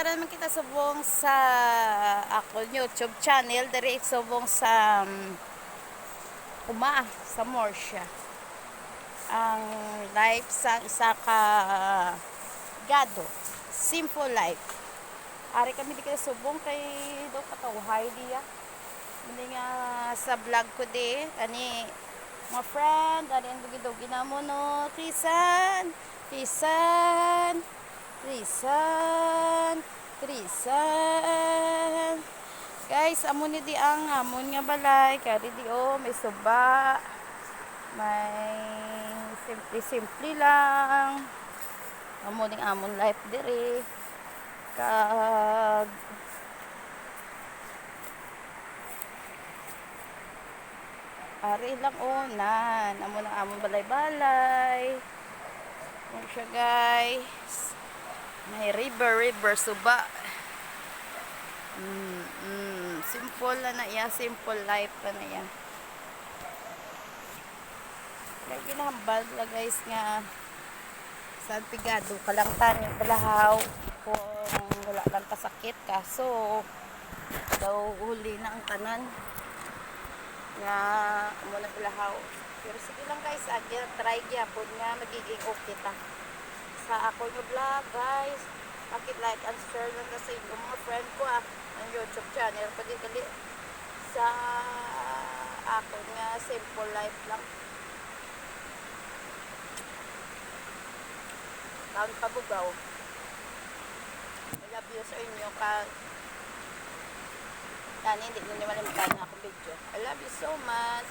tara naman kita subong sa ako YouTube channel diri subong sa sa Morsha. Ang life sa isa ka gado. Simple life. Ari kami di kay subong kay do katawhay diya. Hindi nga sa vlog ko di ani mga friend, ani ang dugi-dugi na mo no. Trisan. Guys, amon ni di ang amon nga balay, kadi di may suba. May simple lang. Amon ning amon life diri. Kag ari lang unan, amon ang amon balay-balay. Yan siya guys. May river suba. Simple na iya, simple life na iya. Kaya ginahambal la guys nga sa pigado kalangtan balahaw kung wala lang kasakit kaso daw huli na ang tanan nga muna balahaw. Pero sige lang guys, try gyapon nga magiging okay ta sa ako yung vlog guys. Like and share lang sa inyo mga friend ko ang YouTube channel dali sa ako nga simple life lang. Taon Kabugaw. I love you sa inyo hindi nyo malimutan na ako video. I love you so much.